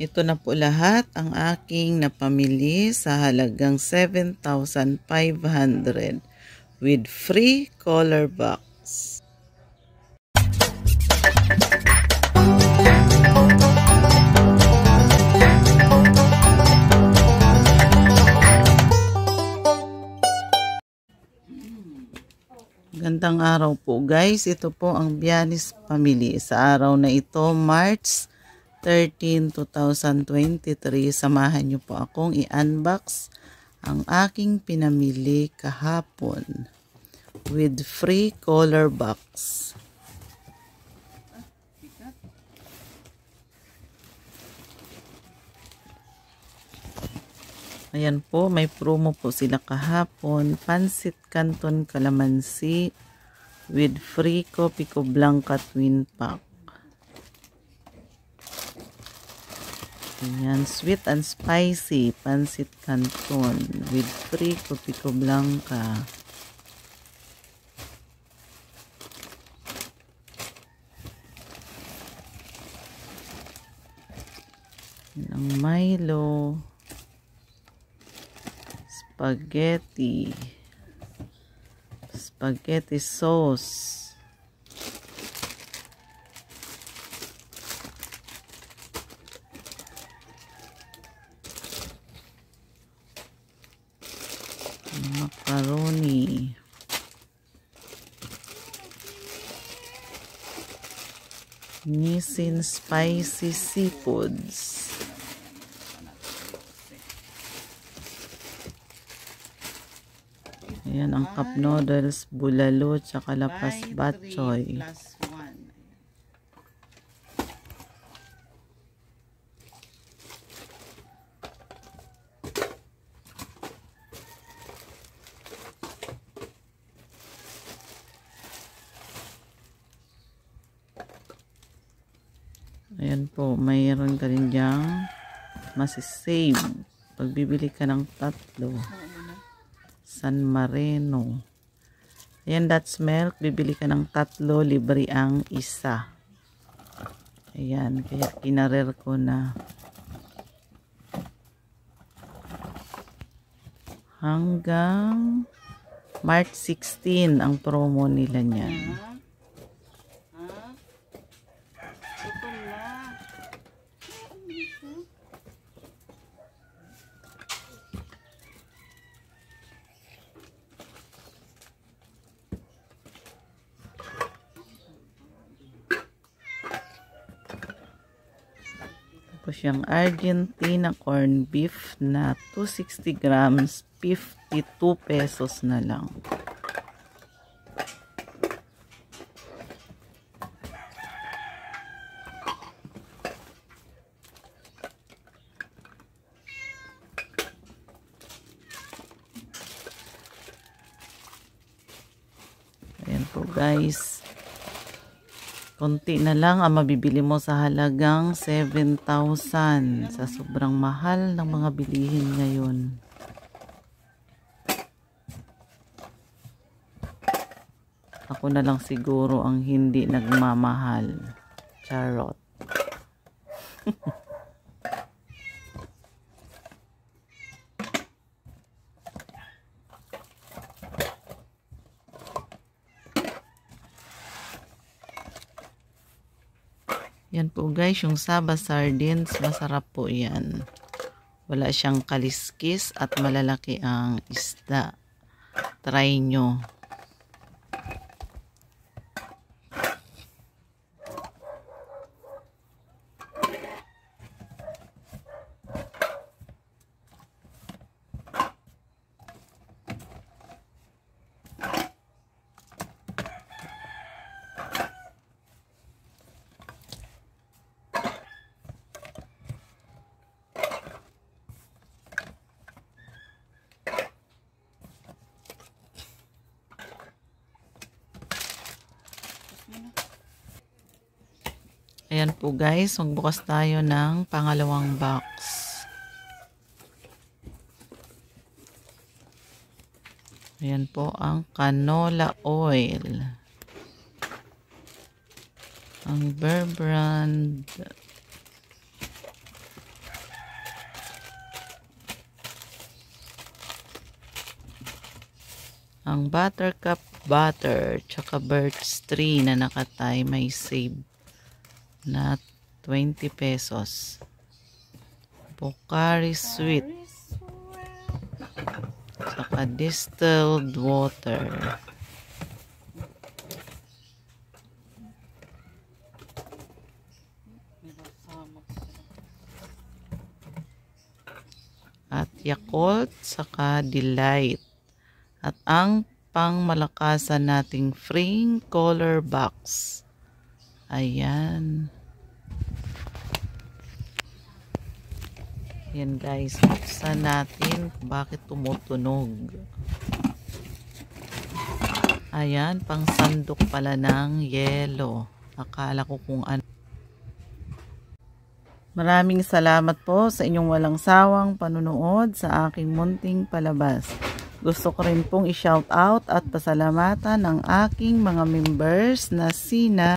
Ito na po lahat ang aking napamili sa halagang 7,500 with free color box. Gandang araw po guys, ito po ang Bianis Family. Sa araw na ito, March 13, 2023, samahan niyo po akong i-unbox ang aking pinamili kahapon with free color box. Ayan po, may promo po sila kahapon. Pansit Canton Calamansi with free Copico Blanca Twin Pack. Ayan, sweet and spicy Pansit Canton with free Copico Blanca. Ayan ang Milo. Spaghetti sauce. Macaroni. Nissin spicy seafoods. Ayan ang cup noodles, bulalo, tsaka lapas batchoy. Ayan po, mayroon ka rin diyang masisave. Pag bibili ka ng tatlo. San Marino. Ayan, that's milk. Bibili ka ng tatlo, libre ang isa. Ayan, kaya kinarer ko na. Hanggang March 16 ang promo nila niyan. Tapos yung Argentina corn beef na 260 grams, 52 pesos na lang. Ayan po guys. Konti na lang ang mabibili mo sa halagang 7,000 sa sobrang mahal ng mga bilihin ngayon. Ako na lang siguro ang hindi nagmamahal. Charot. Yan po guys, yung Saba sardines, masarap po yan. Wala siyang kaliskis at malalaki ang isda. Try nyo. Ayan po guys, magbukas tayo ng pangalawang box. Ayan po ang canola oil. Ang Bear Brand Ang buttercup butter tsaka birch tree na nakatay may save na 20 pesos. Pocari Sweet tsaka distilled water. At Yakult saka Delight. At ang pangmalakasan nating free color box. Ayan. Yan guys, buksan natin bakit tumutunog. Ayan, pang sandok pala ng yelo. Akala ko kung ano. Maraming salamat po sa inyong walang sawang panunood sa aking munting palabas. Gusto ko rin pong i-shout out at pasalamatan ang aking mga members na sina